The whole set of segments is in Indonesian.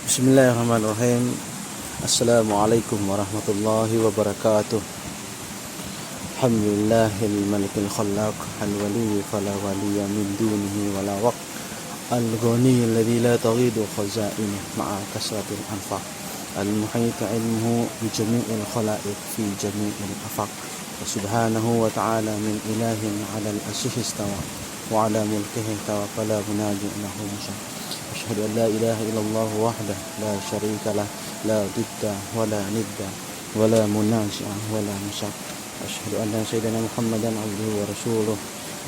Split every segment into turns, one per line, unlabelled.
Bismillahirrahmanirrahim. Assalamualaikum warahmatullahi wabarakatuh. Alhamdulillahil malikil khallaq, al-wali fala waliya min dunihi wala waq, al-ghani alladhi la taghidu khazainuhu ma'a kasratil anfaq, al-muhit ilmuhu bi jami'il khalaiq fi jami'il afaq. Subhanahu wa ta'ala min ilahin 'ala al-arshi istawa wa 'ala mulkihi tawakkala munaji lahu musa. Asyhadu an la ilaha illallah wahdah la syarika lah, la didda wa la nidda wa la munasya wa la musab. Asyhadu anna sayyidina Muhammadan abduhu wa rasuluh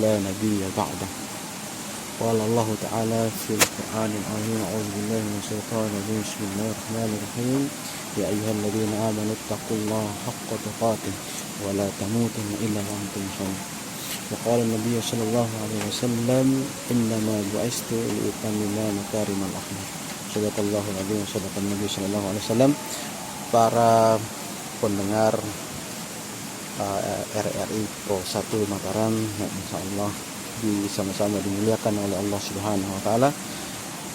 la nabiyya ba'dah. Qala Allah ta'ala fil Qur'anil azim, a'udzu billahi minash shaitanir rajim. Bismillahirrahmanirrahim. Ya ayyuhalladzina amanu taqullaha haqqa tuqatih wa la tamutunna illa wa antum muslimun. وقال النبي صلى الله عليه وسلم إنما بعثت لأتمم مكارم الأخلاق. Sadaqallahul azim wa sadaqan Nabi sallallahu alaihi wasallam. Para pendengar RRI Pro 1 Mataram yang insyaallah sama-sama dimuliakan oleh Allah Subhanahu wa taala.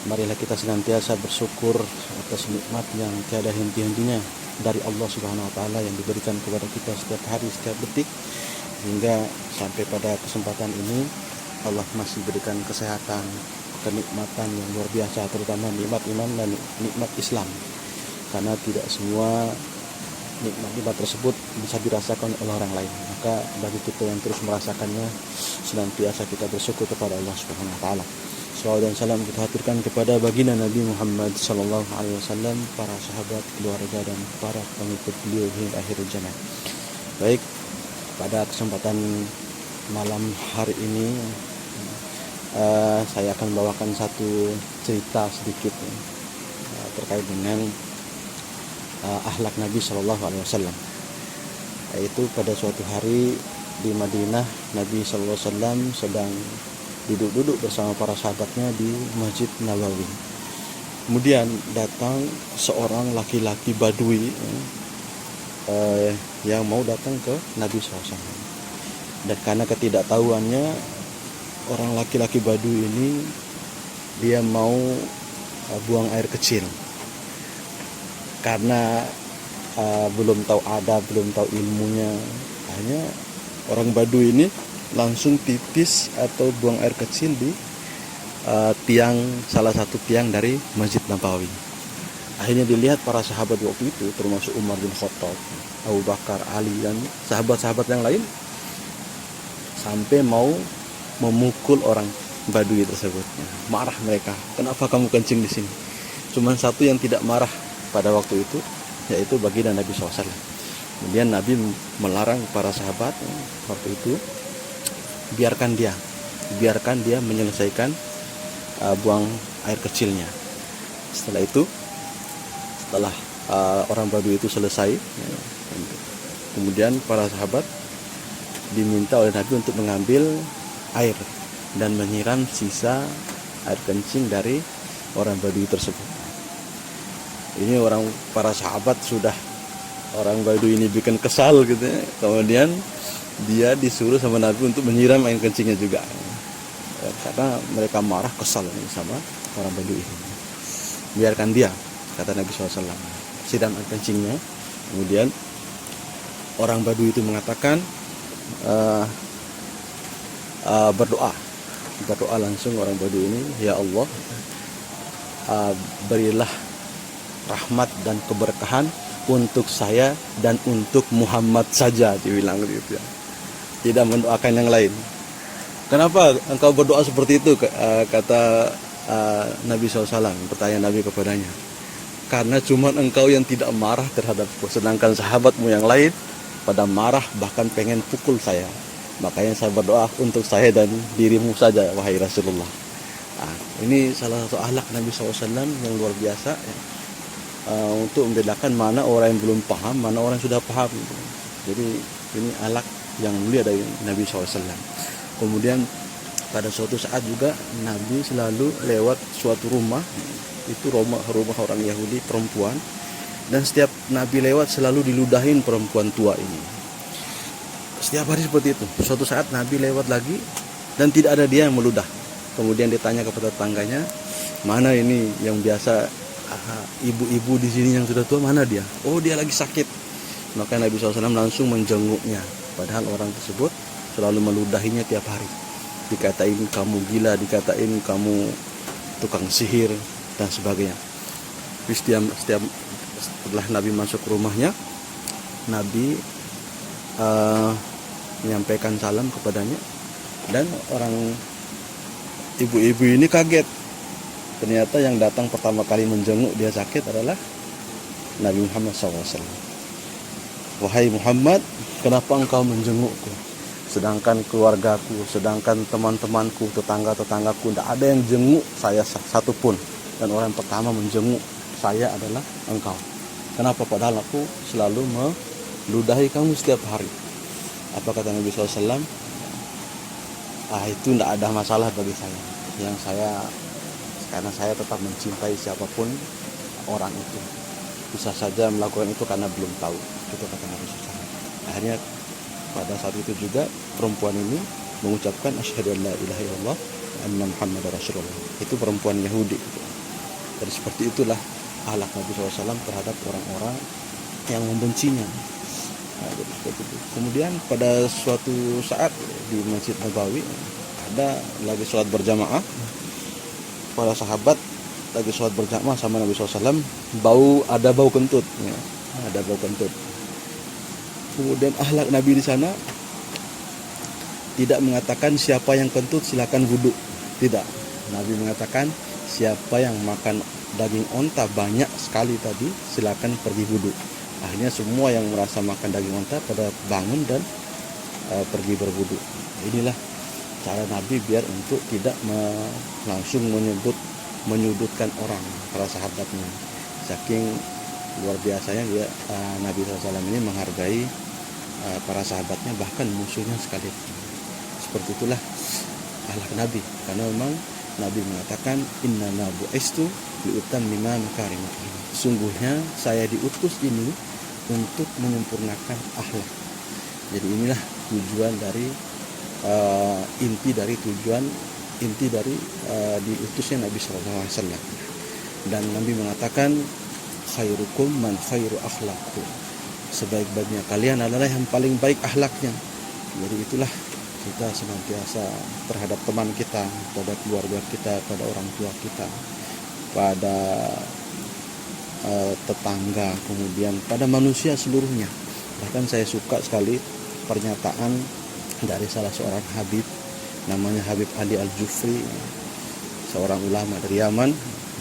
Marilah kita senantiasa bersyukur atas nikmat yang tiada henti-hentinya dari Allah Subhanahu wa taala yang diberikan kepada kita setiap hari, setiap detik, hingga sampai pada kesempatan ini Allah masih berikan kesehatan, kenikmatan yang luar biasa, terutama nikmat iman dan nikmat Islam. Karena tidak semua nikmat tersebut bisa dirasakan oleh orang lain. Maka bagi kita yang terus merasakannya, senantiasa kita bersyukur kepada Allah Subhanahu wa taala. Salawat dan salam kita haturkan kepada baginda Nabi Muhammad sallallahu alaihi wasallam, para sahabat, keluarga dan para pengikut beliau hingga akhir zaman. Baik, pada kesempatan malam hari ini saya akan membawakan satu cerita sedikit terkait dengan akhlak Nabi Shallallahu Alaihi Wasallam. Yaitu pada suatu hari di Madinah, Nabi Shallallahu Alaihi Wasallam sedang duduk-duduk bersama para sahabatnya di Masjid Nabawi. Kemudian datang seorang laki-laki Badui yang mau datang ke Nabi SAW. Dan karena ketidaktahuannya, orang laki-laki Badui ini dia mau buang air kecil. Karena belum tahu adab, belum tahu ilmunya, hanya orang Badui ini langsung pipis atau buang air kecil di salah satu tiang dari Masjid Nabawi. Akhirnya dilihat para sahabat waktu itu, termasuk Umar bin Khattab, Abu Bakar, Ali, dan sahabat-sahabat yang lain, sampai mau memukul orang Badui tersebut. Marah mereka, kenapa kamu kencing di sini? Cuman satu yang tidak marah pada waktu itu, yaitu baginda Nabi SAW. Kemudian Nabi melarang para sahabat waktu itu, biarkan dia menyelesaikan buang air kecilnya. Setelah orang Badui itu selesai, kemudian para sahabat diminta oleh Nabi untuk mengambil air dan menyiram sisa air kencing dari orang Badui tersebut. Ini para sahabat sudah orang Badui ini bikin kesal gitu ya. Kemudian dia disuruh sama Nabi untuk menyiram air kencingnya juga, karena mereka marah, kesal sama orang Badui ini. Biarkan dia, kata Nabi SAW, siram air kencingnya. Kemudian orang Badui itu mengatakan, berdoa langsung orang Badui ini, ya Allah, berilah rahmat dan keberkahan untuk saya dan untuk Muhammad saja, dibilang gitu ya. Tidak mendoakan yang lain. Kenapa engkau berdoa seperti itu? Kata Nabi SAW, pertanyaan Nabi kepadanya. Karena cuma engkau yang tidak marah terhadapku, sedangkan sahabatmu yang lain pada marah, bahkan pengen pukul saya. Makanya saya berdoa untuk saya dan dirimu saja, wahai Rasulullah. Ini salah satu akhlak Nabi SAW yang luar biasa ya. Untuk membedakan mana orang yang belum paham, mana orang yang sudah paham. Jadi ini akhlak yang mulia dari Nabi SAW. Kemudian pada suatu saat juga Nabi selalu lewat suatu rumah, itu rumah orang Yahudi perempuan, dan setiap Nabi lewat selalu diludahin perempuan tua ini. Setiap hari seperti itu. Suatu saat Nabi lewat lagi dan tidak ada dia yang meludah. Kemudian ditanya kepada tetangganya, mana ini yang biasa ibu-ibu di sini yang sudah tua mana dia? Oh, dia lagi sakit. Maka Nabi SAW langsung menjenguknya. Padahal orang tersebut selalu meludahinya tiap hari. Dikatain kamu gila, dikatain kamu tukang sihir dan sebagainya. Setiap setelah Nabi masuk ke rumahnya, Nabi menyampaikan salam kepadanya, dan orang ibu-ibu ini kaget. Ternyata yang datang pertama kali menjenguk dia sakit adalah Nabi Muhammad SAW. Wahai Muhammad, kenapa engkau menjengukku? Sedangkan keluargaku, sedangkan teman-temanku, tetangga-tetanggaku, tidak ada yang jenguk saya satupun. Dan orang yang pertama menjenguk saya adalah engkau. Kenapa? Padahal aku selalu meludahi kamu setiap hari. Apa kata Nabi SAW? Itu tidak ada masalah bagi saya. Karena saya tetap mencintai siapapun orang itu. Bisa saja melakukan itu karena belum tahu. Itu kata Nabi SAW. Akhirnya pada saat itu juga perempuan ini mengucapkan asyhadu an la ilaha illallah wa anna muhammadar rasulullah. Itu perempuan Yahudi. Jadi seperti itulah akhlak Nabi SAW terhadap orang-orang yang membencinya. Jadi seperti itu. Kemudian pada suatu saat di Masjid Nabawi ada lagi sholat berjamaah. Para sahabat lagi sholat berjamaah sama Nabi SAW, ada bau kentut, ya. Ada bau kentut. Kemudian akhlak Nabi di sana tidak mengatakan siapa yang kentut silakan wudhu, tidak. Nabi mengatakan siapa yang makan daging onta banyak sekali tadi silakan pergi wudhu. Akhirnya semua yang merasa makan daging onta pada bangun dan pergi berwudhu. Inilah cara Nabi biar untuk tidak langsung menyudutkan orang, para sahabatnya. Saking luar biasanya dia Nabi SAW ini menghargai para sahabatnya, bahkan musuhnya sekalipun. Seperti itulah akhlak Nabi, karena memang Nabi mengatakan innama bu'istu liutammima makarimal akhlak. Sungguhnya saya diutus ini untuk menyempurnakan akhlak. Jadi inilah tujuan dari inti dari diutusnya Nabi SAW. Dan Nabi mengatakan khairukum man khairu akhlaqu. Sebaik-baiknya kalian adalah yang paling baik akhlaknya. Jadi itulah kita senantiasa terhadap teman kita, pada keluarga kita, pada orang tua kita, pada tetangga, kemudian pada manusia seluruhnya. Bahkan saya suka sekali pernyataan dari salah seorang Habib, namanya Habib Ali Al-Jufri, seorang ulama dari Yaman,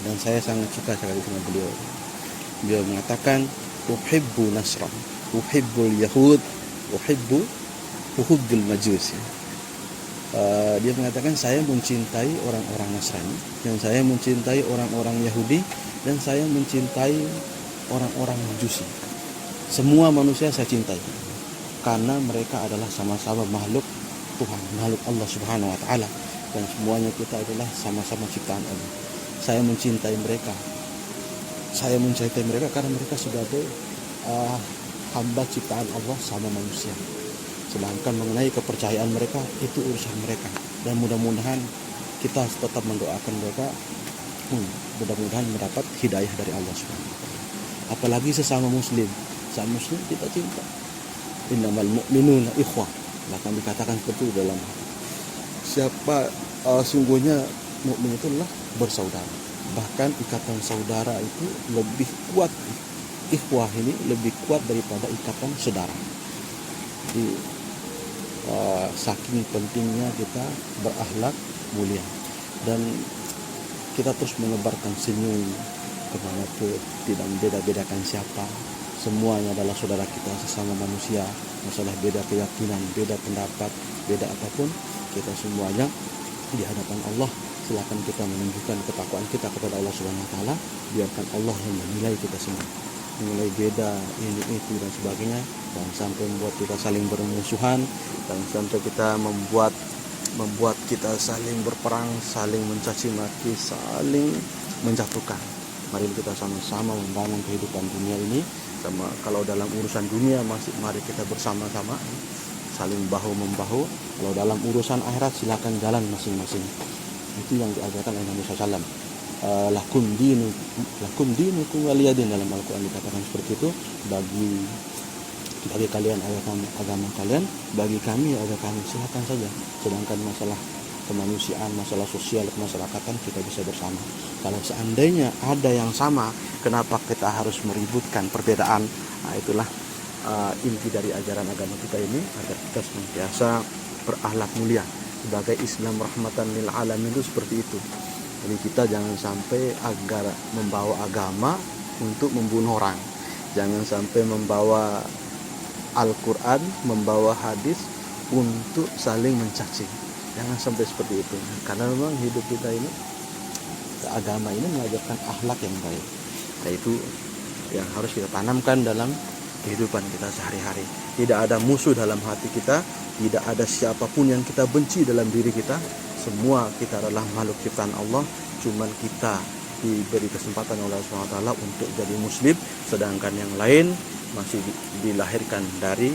dan saya sangat suka sekali sama beliau. Beliau mengatakan uhibbu nasran, uhibbul yahud, uhibbul majus. Dia mengatakan saya mencintai orang-orang Nasrani, dan saya mencintai orang-orang Yahudi, dan saya mencintai orang-orang Majusi. Semua manusia saya cintai, karena mereka adalah sama-sama makhluk Tuhan, makhluk Allah Subhanahu wa Ta'ala, dan semuanya kita adalah sama-sama ciptaan Allah. Saya mencintai mereka karena mereka sebagai hamba ciptaan Allah sama manusia. Sedangkan mengenai kepercayaan mereka itu urusan mereka, dan mudah-mudahan kita tetap mendoakan mereka, mudah-mudahan mendapat hidayah dari Allah Subhanahu wa Ta'ala. Apalagi sesama muslim kita cinta. Innamal mu'minuna ikhwah. Bahkan dikatakan seperti itu dalam sungguhnya mukmin itu adalah bersaudara. Bahkan ikatan saudara itu lebih kuat. Ikhwah ini lebih kuat daripada ikatan saudara. Jadi saking pentingnya kita berakhlak mulia, dan kita terus menebarkan senyum kemanapun, tidak membeda-bedakan siapa. Semuanya adalah saudara kita sesama manusia. Masalah beda keyakinan, beda pendapat, beda apapun, kita semuanya di hadapan Allah silakan kita menunjukkan ketakwaan kita kepada Allah Subhanahu wa Ta'ala. Biarkan Allah yang menilai kita semua. Menilai beda ini itu dan sebagainya, dan sampai membuat kita saling bermusuhan, dan sampai kita membuat kita saling berperang, saling mencaci maki, saling menjatuhkan. Mari kita sama-sama membangun kehidupan dunia ini. Sama kalau dalam urusan dunia mari kita bersama-sama saling bahu membahu. Kalau dalam urusan akhirat silakan jalan masing-masing. Itu yang diajarkan oleh Nabi SAW. lakum dinukum waliyadin, dalam Al-Quran dikatakan seperti itu. Bagi kalian agama kalian, bagi kami agama kami, silakan saja. Sedangkan masalah kemanusiaan, masalah sosial, kemasyarakatan kita bisa bersama. Kalau seandainya ada yang sama, kenapa kita harus meributkan perbedaan? Nah, itulah inti dari ajaran agama kita ini, agar kita senantiasa berakhlak mulia. Sebagai Islam rahmatan lil alamin itu seperti itu. Jadi kita jangan sampai agar membawa agama untuk membunuh orang. Jangan sampai membawa Al-Quran, membawa hadis untuk saling mencaci. Jangan sampai seperti itu. Karena memang hidup kita ini, agama ini mengajarkan akhlak yang baik. Yaitu yang harus kita tanamkan dalam kehidupan kita sehari-hari. Tidak ada musuh dalam hati kita, tidak ada siapapun yang kita benci dalam diri kita. Semua kita adalah makhluk ciptaan Allah. Cuman kita diberi kesempatan oleh Allah SWT untuk jadi muslim, sedangkan yang lain masih dilahirkan dari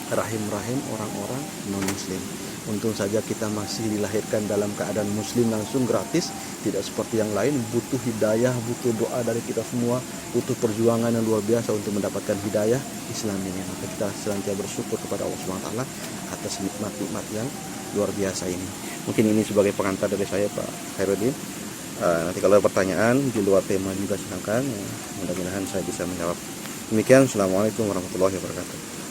rahim-rahim orang-orang non-muslim. Untung saja kita masih dilahirkan dalam keadaan muslim langsung gratis, tidak seperti yang lain, butuh hidayah, butuh doa dari kita semua, butuh perjuangan yang luar biasa untuk mendapatkan hidayah Islam ini. Maka kita senantiasa bersyukur kepada Allah SWT atas nikmat-nikmat yang luar biasa ini. Mungkin ini sebagai pengantar dari saya, Pak Khairuddin. Nanti kalau ada pertanyaan di luar tema juga silakan, mudah-mudahan saya bisa menjawab. Demikian, Assalamualaikum warahmatullahi wabarakatuh.